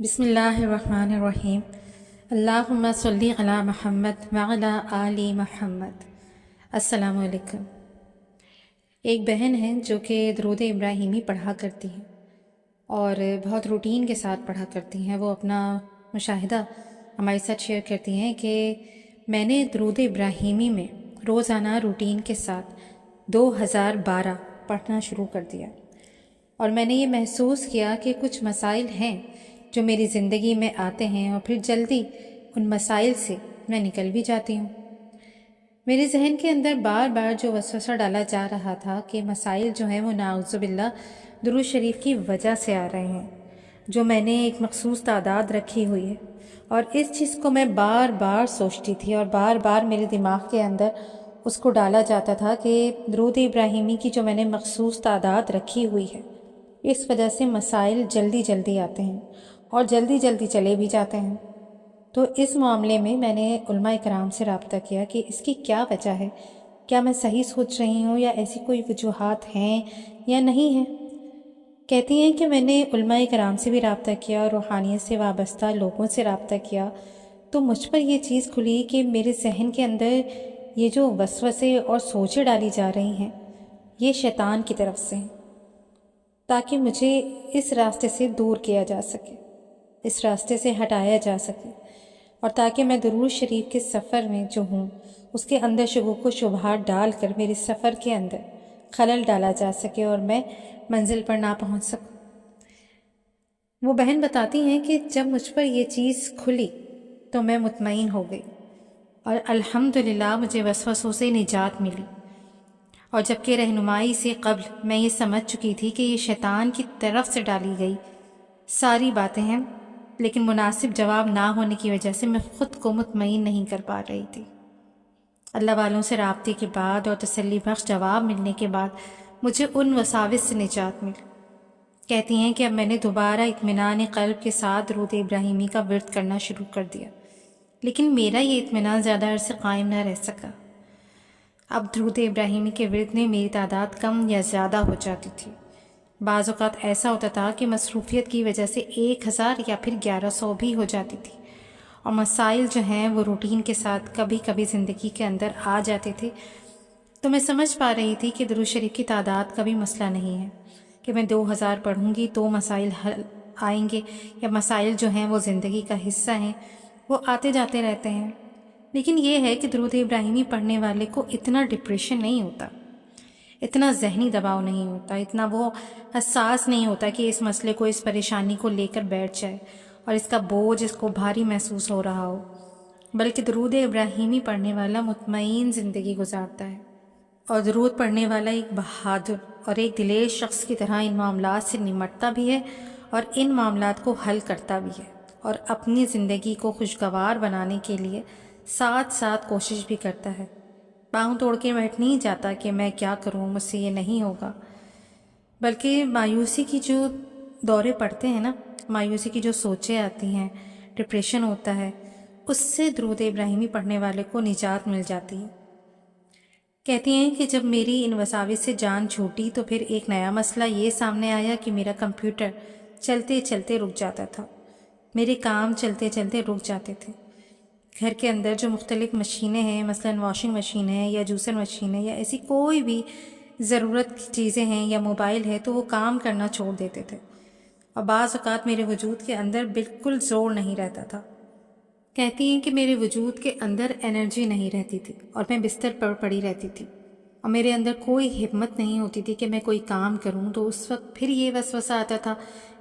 بسم اللہ الرحمن الرحیم۔ اللہم صلی علی محمد وعلی آل محمد۔ السلام علیکم۔ ایک بہن ہے جو کہ درود ابراہیمی پڑھا کرتی ہیں اور بہت روٹین کے ساتھ پڑھا کرتی ہیں۔ وہ اپنا مشاہدہ ہمارے ساتھ شیئر کرتی ہیں کہ میں نے درود ابراہیمی میں روزانہ روٹین کے ساتھ 2012 پڑھنا شروع کر دیا اور میں نے یہ محسوس کیا کہ کچھ مسائل ہیں جو میری زندگی میں آتے ہیں اور پھر جلدی ان مسائل سے میں نکل بھی جاتی ہوں۔ میرے ذہن کے اندر بار بار جو وسوسہ ڈالا جا رہا تھا کہ مسائل جو ہیں وہ نعوذ باللہ درود شریف کی وجہ سے آ رہے ہیں، جو میں نے ایک مخصوص تعداد رکھی ہوئی ہے، اور اس چیز کو میں بار بار سوچتی تھی اور بار بار میرے دماغ کے اندر اس کو ڈالا جاتا تھا کہ درود ابراہیمی کی جو میں نے مخصوص تعداد رکھی ہوئی ہے، اس وجہ سے مسائل جلدی جلدی آتے ہیں اور جلدی جلدی چلے بھی جاتے ہیں۔ تو اس معاملے میں میں نے علماء کرام سے رابطہ کیا کہ اس کی کیا وجہ ہے، کیا میں صحیح سوچ رہی ہوں یا ایسی کوئی وجوہات ہیں یا نہیں ہیں۔ کہتی ہیں کہ میں نے علماء کرام سے بھی رابطہ کیا، روحانیت سے وابستہ لوگوں سے رابطہ کیا، تو مجھ پر یہ چیز کھلی کہ میرے ذہن کے اندر یہ جو وسوسے اور سوچیں ڈالی جا رہی ہیں یہ شیطان کی طرف سے ہیں، تاکہ مجھے اس راستے سے دور کیا جا سکے، اس راستے سے ہٹایا جا سکے، اور تاکہ میں درود شریف کے سفر میں جو ہوں اس کے اندر شکوک و شبہات ڈال کر میرے سفر کے اندر خلل ڈالا جا سکے اور میں منزل پر نہ پہنچ سکوں۔ وہ بہن بتاتی ہیں کہ جب مجھ پر یہ چیز کھلی تو میں مطمئن ہو گئی اور الحمدللہ مجھے وسوسوں سے نجات ملی، اور جبکہ رہنمائی سے قبل میں یہ سمجھ چکی تھی کہ یہ شیطان کی طرف سے ڈالی گئی ساری باتیں ہیں، لیکن مناسب جواب نہ ہونے کی وجہ سے میں خود کو مطمئن نہیں کر پا رہی تھی۔ اللہ والوں سے رابطے کے بعد اور تسلی بخش جواب ملنے کے بعد مجھے ان وساوس سے نجات ملی۔ کہتی ہیں کہ اب میں نے دوبارہ اطمینان قلب کے ساتھ درود ابراہیمی کا ورد کرنا شروع کر دیا، لیکن میرا یہ اطمینان زیادہ عرصے قائم نہ رہ سکا۔ اب درود ابراہیمی کے ورد میں میری تعداد کم یا زیادہ ہو جاتی تھی۔ بعض اوقات ایسا ہوتا تھا کہ مصروفیت کی وجہ سے 1000 یا پھر 1100 بھی ہو جاتی تھی، اور مسائل جو ہیں وہ روٹین کے ساتھ کبھی کبھی زندگی کے اندر آ جاتے تھے، تو میں سمجھ پا رہی تھی کہ درود شریف کی تعداد کا بھی مسئلہ نہیں ہے کہ میں 2000 پڑھوں گی تو مسائل حل آئیں گے، یا مسائل جو ہیں وہ زندگی کا حصہ ہیں، وہ آتے جاتے رہتے ہیں۔ لیکن یہ ہے کہ درود ابراہیمی پڑھنے والے کو اتنا ڈپریشن نہیں ہوتا، اتنا ذہنی دباؤ نہیں ہوتا، اتنا وہ حساس نہیں ہوتا کہ اس مسئلے کو، اس پریشانی کو لے کر بیٹھ جائے اور اس کا بوجھ اس کو بھاری محسوس ہو رہا ہو، بلکہ درود ابراہیمی پڑھنے والا مطمئن زندگی گزارتا ہے، اور درود پڑھنے والا ایک بہادر اور ایک دلیر شخص کی طرح ان معاملات سے نمٹتا بھی ہے اور ان معاملات کو حل کرتا بھی ہے، اور اپنی زندگی کو خوشگوار بنانے کے لیے ساتھ ساتھ کوشش بھی کرتا ہے۔ پاؤں توڑ کے بیٹھ نہیں جاتا کہ میں کیا کروں، مجھ سے یہ نہیں ہوگا، بلکہ مایوسی کی جو دورے پڑتے ہیں نا، مایوسی کی جو سوچیں آتی ہیں، ڈپریشن ہوتا ہے، اس سے درود ابراہیمی پڑھنے والے کو نجات مل جاتی ہے۔ کہتی ہیں کہ جب میری ان وساوس سے جان چھوٹی تو پھر ایک نیا مسئلہ یہ سامنے آیا کہ میرا کمپیوٹر چلتے چلتے رک جاتا تھا، میرے کام چلتے چلتے رک جاتے تھے۔ گھر کے اندر جو مختلف مشینیں ہیں، مثلاً واشنگ مشین ہے یا جوسر مشین ہے یا ایسی کوئی بھی ضرورت کی چیزیں ہیں یا موبائل ہے، تو وہ کام کرنا چھوڑ دیتے تھے، اور بعض اوقات میرے وجود کے اندر بالکل زور نہیں رہتا تھا۔ کہتی ہیں کہ میرے وجود کے اندر انرجی نہیں رہتی تھی اور میں بستر پر پڑی رہتی تھی، اور میرے اندر کوئی ہمت نہیں ہوتی تھی کہ میں کوئی کام کروں۔ تو اس وقت پھر یہ وسوسہ آتا تھا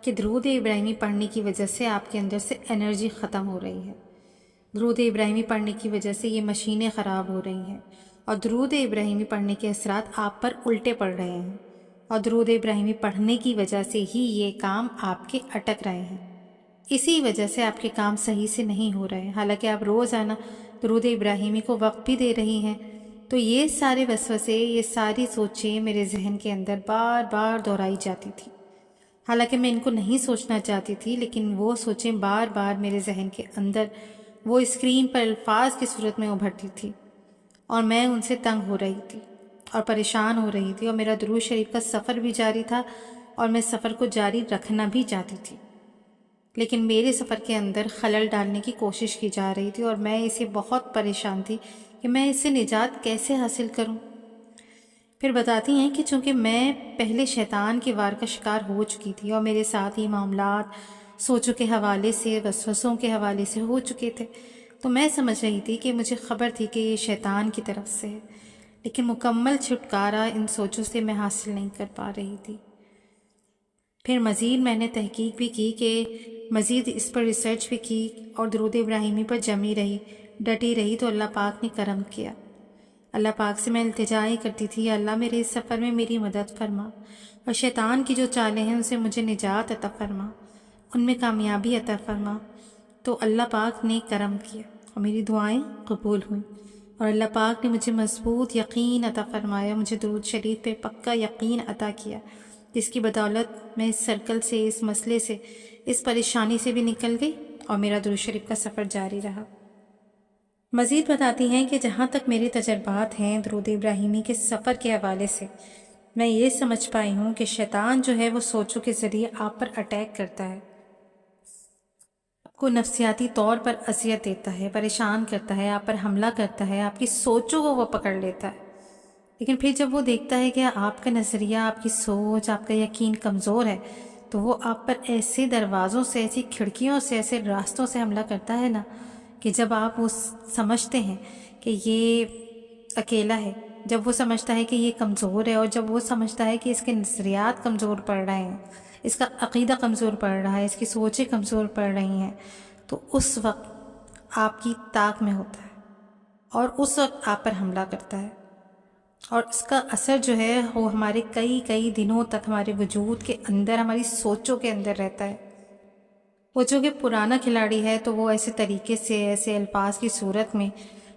کہ درود ابراہیمی پڑھنے کی وجہ سے آپ کے اندر سے انرجی ختم ہو رہی ہے، درود ابراہیمی پڑھنے کی وجہ سے یہ مشینیں خراب ہو رہی ہیں، اور درود ابراہیمی پڑھنے کے اثرات آپ پر الٹے پڑ رہے ہیں، اور درود ابراہیمی پڑھنے کی وجہ سے ہی یہ کام آپ کے اٹک رہے ہیں، اسی وجہ سے آپ کے کام صحیح سے نہیں ہو رہے، حالانکہ آپ روزانہ درود ابراہیمی کو وقت بھی دے رہی ہیں۔ تو یہ سارے وسوسے، یہ ساری سوچیں میرے ذہن کے اندر بار بار دہرائی جاتی تھی، حالانکہ میں ان کو نہیں سوچنا چاہتی تھی، لیکن وہ سوچیں بار بار میرے ذہن کے اندر وہ اسکرین پر الفاظ کی صورت میں ابھرتی تھی، اور میں ان سے تنگ ہو رہی تھی اور پریشان ہو رہی تھی، اور میرا درود شریف کا سفر بھی جاری تھا اور میں سفر کو جاری رکھنا بھی چاہتی تھی۔ لیکن میرے سفر کے اندر خلل ڈالنے کی کوشش کی جا رہی تھی اور میں اسے بہت پریشان تھی کہ میں اس سے نجات کیسے حاصل کروں۔ پھر بتاتی ہیں کہ چونکہ میں پہلے شیطان کی وار کا شکار ہو چکی تھی اور میرے ساتھ یہ معاملات سوچوں کے حوالے سے، وسوسوں کے حوالے سے ہو چکے تھے، تو میں سمجھ رہی تھی کہ مجھے خبر تھی کہ یہ شیطان کی طرف سے ہے، لیکن مکمل چھٹکارا ان سوچوں سے میں حاصل نہیں کر پا رہی تھی۔ پھر مزید میں نے تحقیق بھی کی کہ مزید اس پر ریسرچ بھی کی اور درود ابراہیمی پر جمی رہی، ڈٹی رہی، تو اللہ پاک نے کرم کیا۔ اللہ پاک سے میں التجا ہی کرتی تھی، یا اللہ میرے اس سفر میں میری مدد فرما، اور شیطان کی جو چالیں ہیں ان سے مجھے نجات عطا فرما، ان میں کامیابی عطا فرما۔ تو اللہ پاک نے کرم کیا اور میری دعائیں قبول ہوئیں، اور اللہ پاک نے مجھے مضبوط یقین عطا فرمایا، مجھے درود شریف پہ پکا یقین عطا کیا، جس کی بدولت میں اس سرکل سے، اس مسئلے سے، اس پریشانی سے بھی نکل گئی اور میرا درود شریف کا سفر جاری رہا۔ مزید بتاتی ہیں کہ جہاں تک میرے تجربات ہیں درود ابراہیمی کے سفر کے حوالے سے، میں یہ سمجھ پائی ہوں کہ شیطان جو ہے وہ سوچوں کے ذریعے آپ پر اٹیک کرتا ہے، آپ کو نفسیاتی طور پر اذیت دیتا ہے، پریشان کرتا ہے، آپ پر حملہ کرتا ہے، آپ کی سوچوں کو وہ پکڑ لیتا ہے۔ لیکن پھر جب وہ دیکھتا ہے کہ آپ کا نظریہ، آپ کی سوچ، آپ کا یقین کمزور ہے، تو وہ آپ پر ایسے دروازوں سے، ایسی کھڑکیوں سے، ایسے راستوں سے حملہ کرتا ہے نا، کہ جب آپ وہ سمجھتے ہیں کہ یہ اکیلا ہے، جب وہ سمجھتا ہے کہ یہ کمزور ہے، اور جب وہ سمجھتا ہے کہ اس کے نظریات کمزور پڑ رہے ہیں، اس کا عقیدہ کمزور پڑ رہا ہے، اس کی سوچیں کمزور پڑ رہی ہیں، تو اس وقت آپ کی طاق میں ہوتا ہے اور اس وقت آپ پر حملہ کرتا ہے، اور اس کا اثر جو ہے وہ ہمارے کئی دنوں تک ہمارے وجود کے اندر، ہماری سوچوں کے اندر رہتا ہے۔ وہ جو کہ پرانا کھلاڑی ہے تو وہ ایسے طریقے سے، ایسے الفاظ کی صورت میں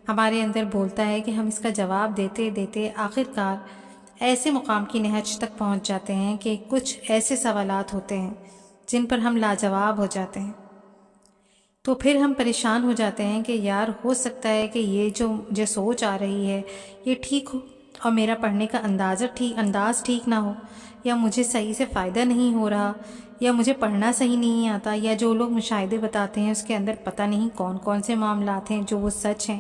ہمارے اندر بولتا ہے کہ ہم اس کا جواب دیتے دیتے آخرکار ایسے مقام کی نہج تک پہنچ جاتے ہیں کہ کچھ ایسے سوالات ہوتے ہیں جن پر ہم لاجواب ہو جاتے ہیں۔ تو پھر ہم پریشان ہو جاتے ہیں کہ یار ہو سکتا ہے کہ یہ جو مجھے سوچ آ رہی ہے یہ ٹھیک ہو، اور میرا پڑھنے کا انداز ٹھیک نہ ہو، یا مجھے صحیح سے فائدہ نہیں ہو رہا، یا مجھے پڑھنا صحیح نہیں آتا، یا جو لوگ مشاہدے بتاتے ہیں اس کے اندر پتہ نہیں کون کون سے معاملات ہیں جو وہ سچ ہیں،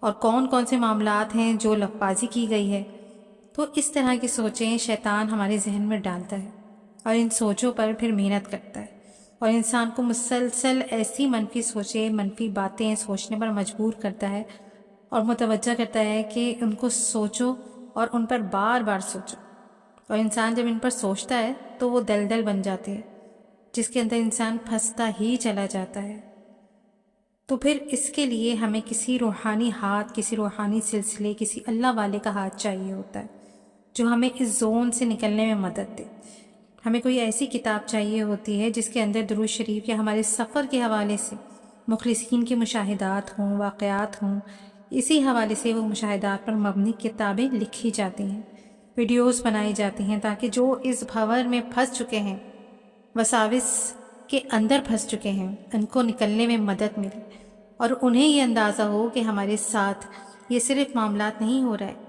اور کون کون سے معاملات ہیں جو لفظ بازی کی گئی ہے۔ تو اس طرح کی سوچیں شیطان ہمارے ذہن میں ڈالتا ہے، اور ان سوچوں پر پھر محنت کرتا ہے، اور انسان کو مسلسل ایسی منفی سوچیں، منفی باتیں سوچنے پر مجبور کرتا ہے، اور متوجہ کرتا ہے کہ ان کو سوچو اور ان پر بار بار سوچو، اور انسان جب ان پر سوچتا ہے تو وہ دلدل بن جاتے ہیں جس کے اندر انسان پھنستا ہی چلا جاتا ہے۔ تو پھر اس کے لیے ہمیں کسی روحانی ہاتھ، کسی روحانی سلسلے، کسی اللہ والے کا ہاتھ چاہیے ہوتا ہے جو ہمیں اس زون سے نکلنے میں مدد دے۔ ہمیں کوئی ایسی کتاب چاہیے ہوتی ہے جس کے اندر درود شریف یا ہمارے سفر کے حوالے سے مخلصین کے مشاہدات ہوں، واقعات ہوں، اسی حوالے سے وہ مشاہدات پر مبنی کتابیں لکھی جاتی ہیں، ویڈیوز بنائی جاتی ہیں، تاکہ جو اس بھنور میں پھنس چکے ہیں، وساوس کے اندر پھنس چکے ہیں، ان کو نکلنے میں مدد ملے، اور انہیں یہ اندازہ ہو کہ ہمارے ساتھ یہ صرف معاملات نہیں ہو رہا ہے،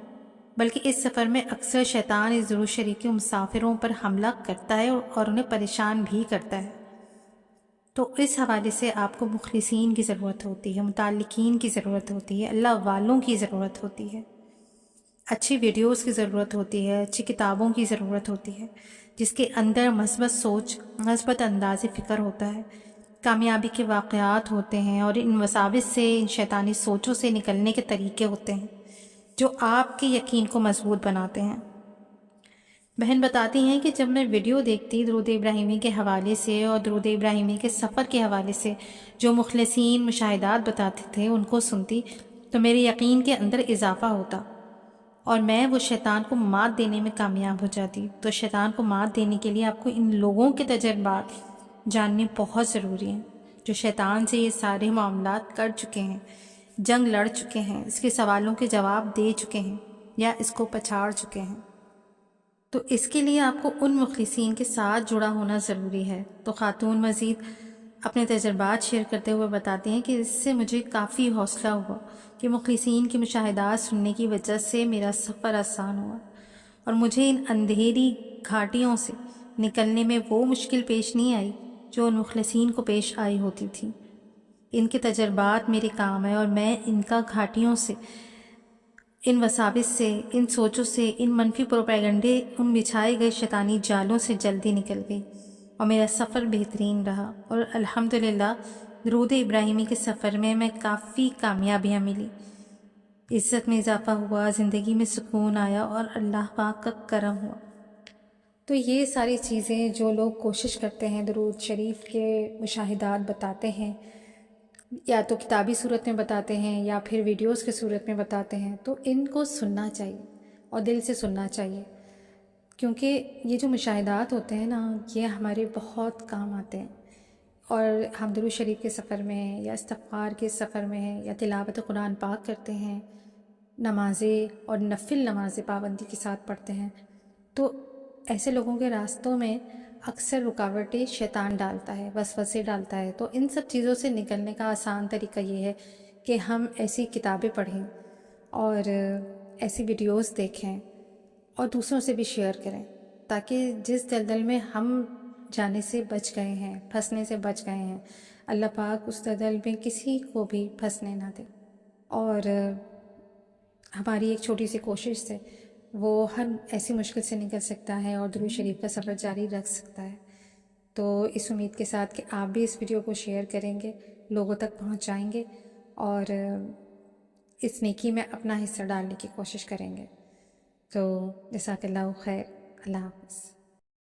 بلکہ اس سفر میں اکثر شیطان اس درود شریف کے مسافروں پر حملہ کرتا ہے اور انہیں پریشان بھی کرتا ہے۔ تو اس حوالے سے آپ کو مخلصین کی ضرورت ہوتی ہے، متعلقین کی ضرورت ہوتی ہے، اللہ والوں کی ضرورت ہوتی ہے، اچھی ویڈیوز کی ضرورت ہوتی ہے، اچھی کتابوں کی ضرورت ہوتی ہے جس کے اندر مثبت سوچ، مثبت انداز فکر ہوتا ہے، کامیابی کے واقعات ہوتے ہیں، اور ان وساوس سے، ان شیطانی سوچوں سے نکلنے کے طریقے ہوتے ہیں جو آپ کے یقین کو مضبوط بناتے ہیں۔ بہن بتاتی ہیں کہ جب میں ویڈیو دیکھتی درود ابراہیمی کے حوالے سے اور درود ابراہیمی کے سفر کے حوالے سے جو مخلصین مشاہدات بتاتے تھے ان کو سنتی تو میرے یقین کے اندر اضافہ ہوتا، اور میں وہ شیطان کو مات دینے میں کامیاب ہو جاتی۔ تو شیطان کو مات دینے کے لیے آپ کو ان لوگوں کے تجربات جاننے بہت ضروری ہیں جو شیطان سے یہ سارے معاملات کر چکے ہیں، جنگ لڑ چکے ہیں، اس کے سوالوں کے جواب دے چکے ہیں، یا اس کو پچھاڑ چکے ہیں۔ تو اس کے لیے آپ کو ان مخلصین کے ساتھ جڑا ہونا ضروری ہے۔ تو خاتون مزید اپنے تجربات شیئر کرتے ہوئے بتاتے ہیں کہ اس سے مجھے کافی حوصلہ ہوا کہ مخلصین کی مشاہدات سننے کی وجہ سے میرا سفر آسان ہوا، اور مجھے ان اندھیری گھاٹیوں سے نکلنے میں وہ مشکل پیش نہیں آئی جو ان مخلصین کو پیش آئی ہوتی تھیں۔ ان کے تجربات میرے کام ہیں اور میں ان کا گھاٹیوں سے، ان وساوس سے، ان سوچوں سے، ان منفی پروپیگنڈے، ان بچھائے گئے شیطانی جالوں سے جلدی نکل گئی اور میرا سفر بہترین رہا، اور الحمدللہ درود ابراہیمی کے سفر میں کافی کامیابیاں ملی، عزت میں اضافہ ہوا، زندگی میں سکون آیا اور اللہ پاک کا کرم ہوا۔ تو یہ ساری چیزیں جو لوگ کوشش کرتے ہیں درود شریف کے مشاہدات بتاتے ہیں، یا تو کتابی صورت میں بتاتے ہیں یا پھر ویڈیوز کے صورت میں بتاتے ہیں، تو ان کو سننا چاہیے اور دل سے سننا چاہیے، کیونکہ یہ جو مشاہدات ہوتے ہیں نا، یہ ہمارے بہت کام آتے ہیں۔ اور ہم درود شریف کے سفر میں ہیں یا استغفار کے سفر میں ہیں یا تلاوت قرآن پاک کرتے ہیں، نمازیں اور نفل نمازیں پابندی کے ساتھ پڑھتے ہیں، تو ایسے لوگوں کے راستوں میں اکثر رکاوٹیں شیطان ڈالتا ہے، وسوسے ڈالتا ہے۔ تو ان سب چیزوں سے نکلنے کا آسان طریقہ یہ ہے کہ ہم ایسی کتابیں پڑھیں اور ایسی ویڈیوز دیکھیں اور دوسروں سے بھی شیئر کریں، تاکہ جس دلدل میں ہم جانے سے بچ گئے ہیں، پھنسنے سے بچ گئے ہیں، اللہ پاک اس دلدل میں کسی کو بھی پھنسنے نہ دے۔ اور ہماری ایک چھوٹی سی کوشش سے وہ ہر ایسی مشکل سے نکل سکتا ہے اور درود شریف کا سفر جاری رکھ سکتا ہے۔ تو اس امید کے ساتھ کہ آپ بھی اس ویڈیو کو شیئر کریں گے، لوگوں تک پہنچائیں گے اور اس نیکی میں اپنا حصہ ڈالنے کی کوشش کریں گے۔ تو جزاک اللہ خیر، اللہ حافظ۔